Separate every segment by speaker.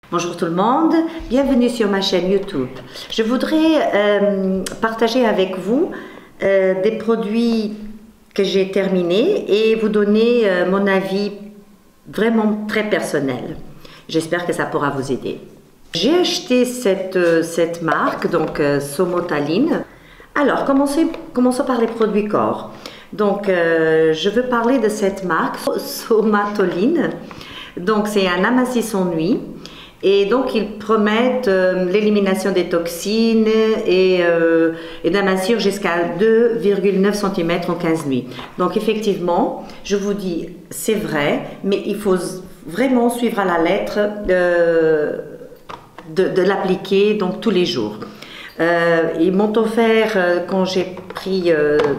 Speaker 1: Bonjour tout le monde, bienvenue sur ma chaîne YouTube. Je voudrais partager avec vous des produits que j'ai terminés et vous donner mon avis vraiment très personnel. J'espère que ça pourra vous aider. J'ai acheté cette marque, donc Somotaline. Alors, commençons par les produits corps. Donc, je veux parler de cette marque, Somatoline. Donc, c'est un amincissant nuit. Et donc, ils promettent l'élimination des toxines et d'amincir jusqu'à 2,9 cm en 15 nuits. Donc, effectivement, je vous dis, c'est vrai, mais il faut vraiment suivre à la lettre de l'appliquer donc tous les jours. Ils m'ont offert, quand j'ai pris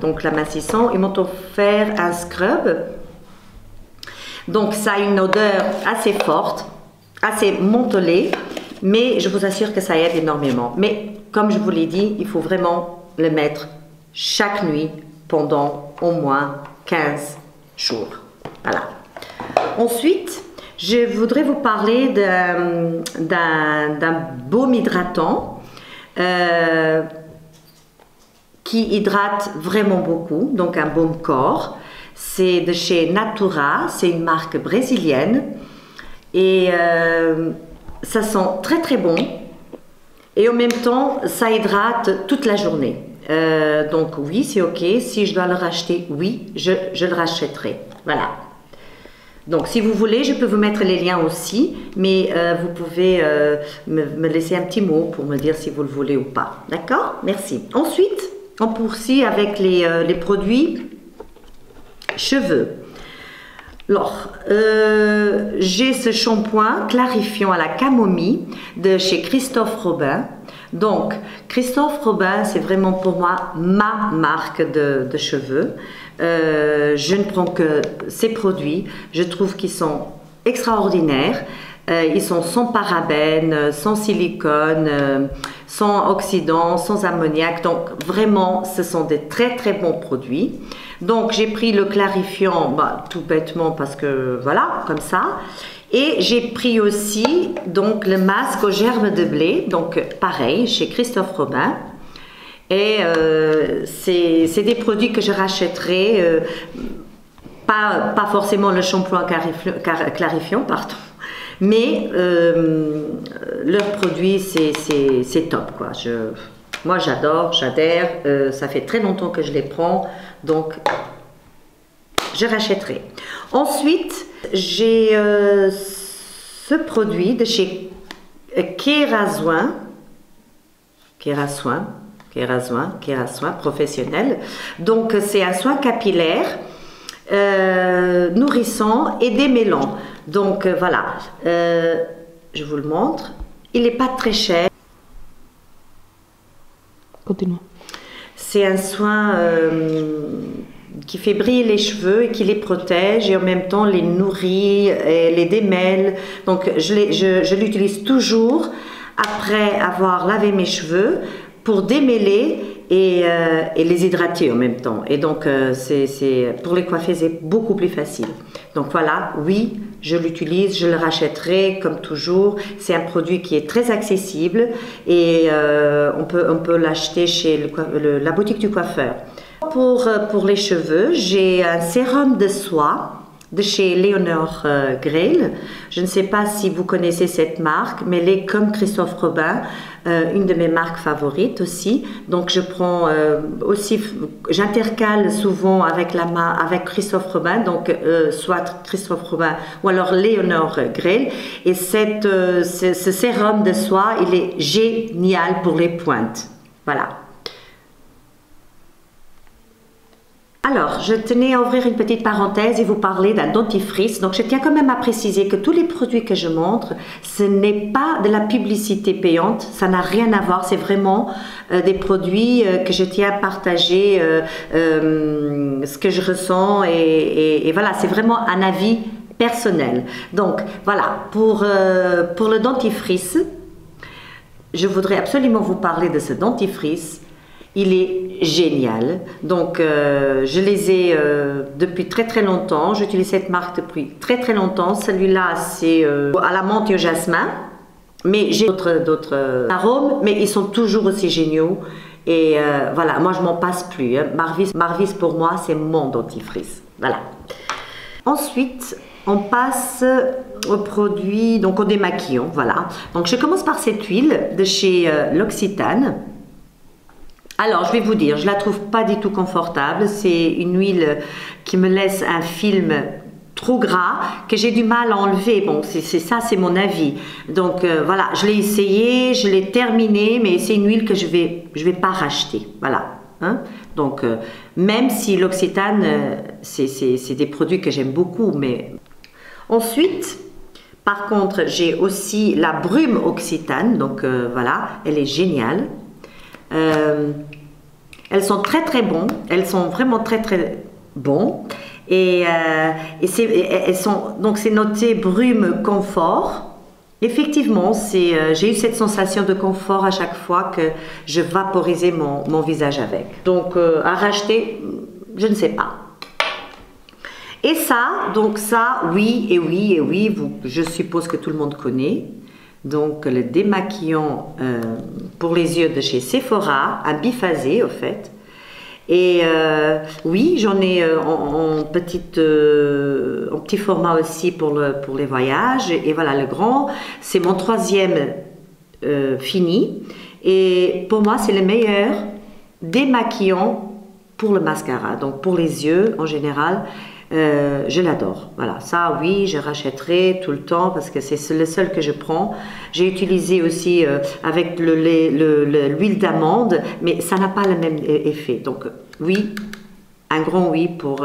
Speaker 1: donc l'amincissant, ils m'ont offert un scrub. Donc, ça a une odeur assez forte, assez mentholé, mais je vous assure que ça aide énormément. Mais comme je vous l'ai dit, il faut vraiment le mettre chaque nuit pendant au moins 15 jours. Voilà. Ensuite, je voudrais vous parler d'un baume hydratant qui hydrate vraiment beaucoup, donc un baume corps. C'est de chez Natura, c'est une marque brésilienne. Et ça sent très très bon et en même temps ça hydrate toute la journée. Donc oui, c'est ok. Si je dois le racheter, oui, je le rachèterai. Voilà. Donc si vous voulez, je peux vous mettre les liens aussi, mais vous pouvez me laisser un petit mot pour me dire si vous le voulez ou pas. D'accord? Merci. Ensuite, on poursuit avec les produits cheveux. Alors, j'ai ce shampoing clarifiant à la camomille de chez Christophe Robin. Donc, Christophe Robin, c'est vraiment pour moi ma marque de cheveux. Je ne prends que ces produits. Je trouve qu'ils sont extraordinaires. Ils sont sans parabènes, sans silicone, sans oxydants, sans ammoniac. Donc, vraiment, ce sont des très très bons produits. Donc, j'ai pris le clarifiant, tout bêtement parce que, voilà, comme ça. Et j'ai pris aussi donc, le masque aux gerbes de blé, donc pareil, chez Christophe Robin. Et c'est des produits que je rachèterai, pas forcément le shampoing clarifiant, pardon. Mais leurs produits, c'est top, quoi. Moi, j'adhère. Ça fait très longtemps que je les prends, donc je rachèterai. Ensuite, j'ai ce produit de chez Kerasoin professionnel. Donc, c'est un soin capillaire nourrissant et démêlant. Donc, voilà. Je vous le montre. Il n'est pas très cher.
Speaker 2: Continue.
Speaker 1: C'est un soin qui fait briller les cheveux et qui les protège et en même temps les nourrit et les démêle. Donc je l'utilise toujours après avoir lavé mes cheveux pour démêler et les hydrater en même temps. Et donc pour les coiffer, c'est beaucoup plus facile. Donc voilà, oui, je l'utilise, je le rachèterai comme toujours. C'est un produit qui est très accessible et on peut l'acheter chez la boutique du coiffeur. Pour les cheveux, j'ai un sérum de soie de chez Léonore Grail. Je ne sais pas si vous connaissez cette marque, mais elle est comme Christophe Robin, une de mes marques favorites aussi. Donc je prends aussi, j'intercale souvent avec Christophe Robin, donc soit Christophe Robin ou alors Léonore Grail. Et ce sérum de soie, il est génial pour les pointes. Voilà. Alors, je tenais à ouvrir une petite parenthèse et vous parler d'un dentifrice. Donc, je tiens quand même à préciser que tous les produits que je montre, ce n'est pas de la publicité payante, ça n'a rien à voir, c'est vraiment des produits que je tiens à partager, ce que je ressens et voilà, c'est vraiment un avis personnel. Donc, voilà, pour le dentifrice, je voudrais absolument vous parler de ce dentifrice. Il est génial. Donc, je les ai depuis très très longtemps. J'utilise cette marque depuis très très longtemps. Celui-là, c'est à la menthe et au jasmin. Mais j'ai d'autres arômes, mais ils sont toujours aussi géniaux. Et voilà, moi je m'en passe plus. Hein. Marvis pour moi, c'est mon dentifrice. Voilà. Ensuite, on passe aux produits, donc au démaquillant. Voilà. Donc je commence par cette huile de chez L'Occitane. Alors, je vais vous dire, je la trouve pas du tout confortable. C'est une huile qui me laisse un film trop gras que j'ai du mal à enlever. Bon, c'est ça, c'est mon avis. Donc voilà, je l'ai essayé, je l'ai terminé, mais c'est une huile que je vais pas racheter. Voilà. Hein? Donc même si L'Occitane, c'est des produits que j'aime beaucoup, mais ensuite. Par contre, j'ai aussi la brume Occitane. Donc voilà, elle est géniale. Elles sont très très bonnes, elles sont vraiment très très bonnes et donc c'est noté brume confort. Effectivement, j'ai eu cette sensation de confort à chaque fois que je vaporisais mon visage avec. Donc à racheter, je ne sais pas. Et ça, donc ça, oui et oui et oui, je suppose que tout le monde connaît. Donc le démaquillant pour les yeux de chez Sephora, un biphasé au fait. Et oui, j'en ai en petit format aussi pour les voyages. Et voilà, le grand, c'est mon troisième fini. Et pour moi, c'est le meilleur démaquillant pour le mascara. Donc pour les yeux en général. Je l'adore, voilà, ça oui, je rachèterai tout le temps parce que c'est le seul que je prends. J'ai utilisé aussi avec l'huile d'amande, mais ça n'a pas le même effet. Donc oui, un grand oui pour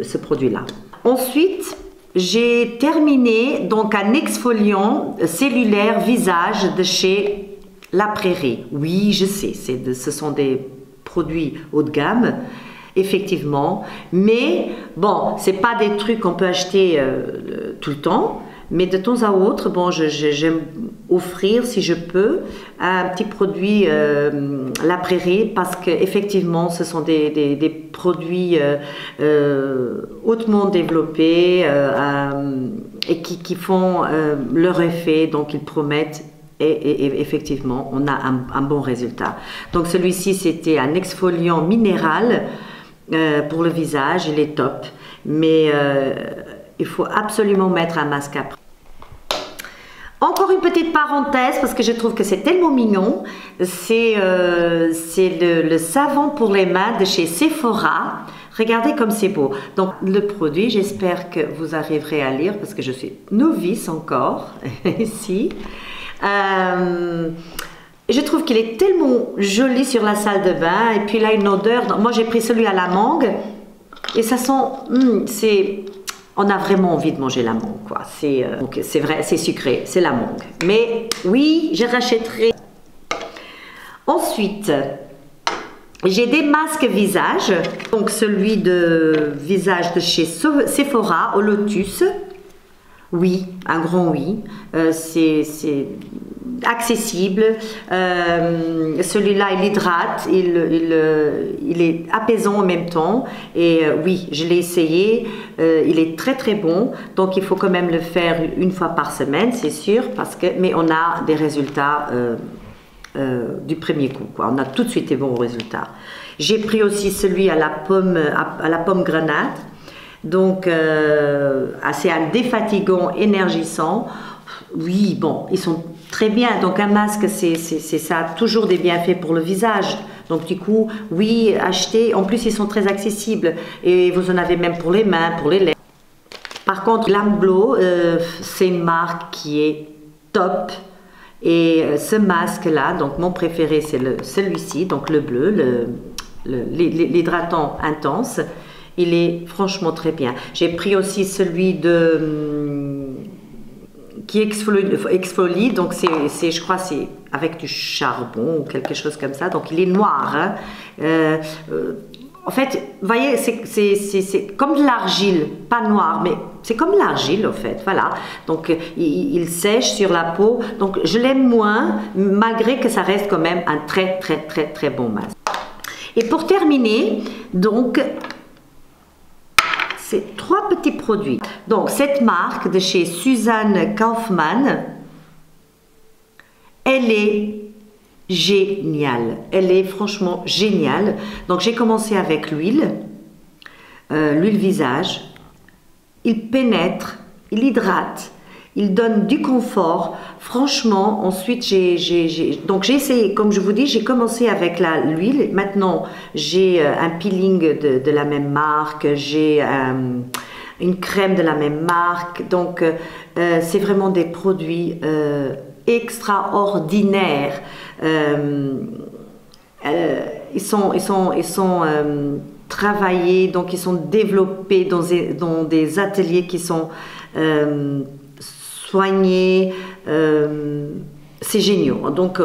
Speaker 1: ce produit-là. Ensuite, j'ai terminé donc un exfoliant cellulaire visage de chez La Prairie. Oui, je sais, ce sont des produits haut de gamme. Effectivement, mais bon, c'est pas des trucs qu'on peut acheter tout le temps, mais de temps à autre, bon, j'aime offrir, si je peux, un petit produit La Prairie, parce qu'effectivement, ce sont des produits hautement développés et qui font leur effet, donc ils promettent. Et effectivement, on a un bon résultat. Donc celui-ci, c'était un exfoliant minéral pour le visage, il est top, mais il faut absolument mettre un masque après. Encore une petite parenthèse, parce que je trouve que c'est tellement mignon, c'est le savon pour les mains de chez Sephora. Regardez comme c'est beau. Donc le produit, j'espère que vous arriverez à lire, parce que je suis novice encore ici. Je trouve qu'il est tellement joli sur la salle de bain et puis il a une odeur. Moi j'ai pris celui à la mangue et ça sent, on a vraiment envie de manger la mangue quoi. C'est vrai, c'est sucré, c'est la mangue. Mais oui, je rachèterai. Ensuite, j'ai des masques visage. Donc celui de visage de chez Sephora au lotus. Oui, un grand oui. C'est accessible. Celui-là, il hydrate, il est apaisant en même temps. Et oui, je l'ai essayé. Il est très très bon. Donc il faut quand même le faire une fois par semaine, c'est sûr, mais on a des résultats du premier coup, quoi. On a tout de suite des bons résultats. J'ai pris aussi celui à la pomme grenade. Donc c'est un défatigant énergisant. Oui, bon, ils sont très bien. Donc un masque, ça a toujours des bienfaits pour le visage. Donc du coup, oui, achetez. En plus, ils sont très accessibles. Et vous en avez même pour les mains, pour les lèvres. Par contre, Glam Glow, c'est une marque qui est top. Et ce masque-là, donc mon préféré, c'est celui-ci, donc le bleu, l'hydratant intense. Il est franchement très bien. J'ai pris aussi celui qui exfolie, donc je crois c'est avec du charbon ou quelque chose comme ça. Donc il est noir. Hein. En fait, vous voyez, c'est comme de l'argile, pas noir, mais c'est comme de l'argile en fait. Voilà. Donc il sèche sur la peau. Donc je l'aime moins, malgré que ça reste quand même un très très très très bon masque. Et pour terminer, donc c'est 3 petits produits. Donc cette marque de chez Suzanne Kaufmann, elle est géniale. Elle est franchement géniale. Donc j'ai commencé avec l'huile visage. Il pénètre, il hydrate, il donne du confort. Franchement, ensuite j'ai essayé, comme je vous dis, j'ai commencé avec l'huile. Maintenant j'ai un peeling de la même marque, j'ai une crème de la même marque. Donc c'est vraiment des produits extraordinaires. Ils sont travaillés, donc ils sont développés dans des ateliers qui sont soignés. C'est génial. Donc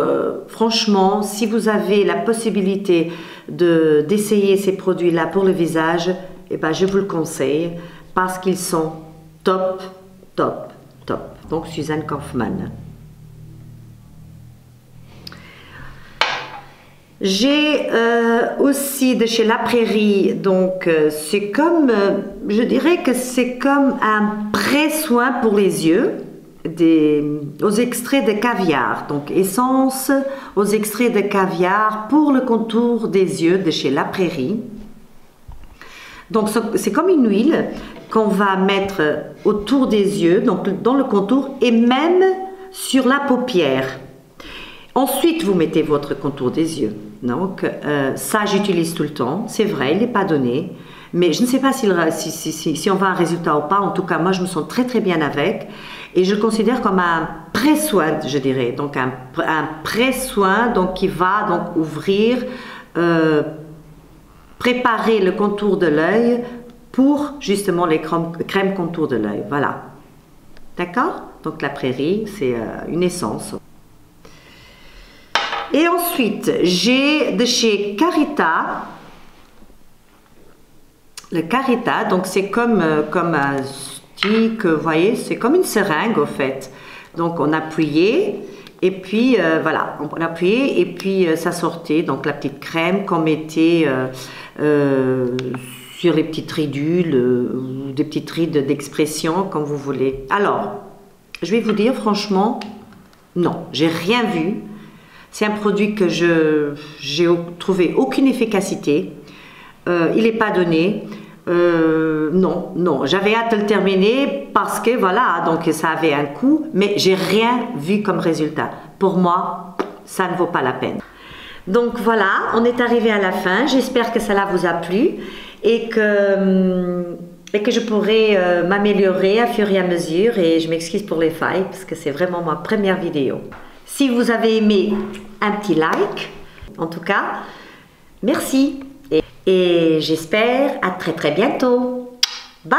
Speaker 1: franchement, si vous avez la possibilité d'essayer ces produits-là pour le visage, eh ben, je vous le conseille parce qu'ils sont top, top, top. Donc Suzanne Kaufmann. J'ai aussi de chez La Prairie, donc c'est comme, je dirais que c'est comme un pré-soin pour les yeux, aux extraits de caviar, donc essence aux extraits de caviar pour le contour des yeux de chez La Prairie. Donc c'est comme une huile qu'on va mettre autour des yeux, donc dans le contour et même sur la paupière. Ensuite, vous mettez votre contour des yeux. Donc, ça, j'utilise tout le temps. C'est vrai, il n'est pas donné. Mais je ne sais pas si on voit un résultat ou pas. En tout cas, moi, je me sens très, très bien avec. Et je le considère comme un pré-soin, je dirais. Donc, un pré-soin qui va donc ouvrir, préparer le contour de l'œil pour, justement, les crèmes contour de l'œil. Voilà. D'accord? Donc, La Prairie, c'est une essence. Et ensuite, j'ai de chez Carita, le Carita, donc c'est comme un stick, vous voyez, c'est comme une seringue au fait. Donc on appuyait et puis voilà, on appuyait et puis ça sortait, donc la petite crème qu'on mettait sur les petites ridules ou des petites rides d'expression, comme vous voulez. Alors, je vais vous dire franchement, non, j'ai rien vu. C'est un produit que j'ai trouvé aucune efficacité. Il n'est pas donné. Non, j'avais hâte de le terminer parce que voilà, donc ça avait un coût, mais j'ai rien vu comme résultat. Pour moi, ça ne vaut pas la peine. Donc voilà, on est arrivé à la fin. J'espère que cela vous a plu et que je pourrai m'améliorer à fur et à mesure. Et je m'excuse pour les failles parce que c'est vraiment ma première vidéo. Si vous avez aimé, un petit like. En tout cas, merci. Et j'espère à très très bientôt. Bye!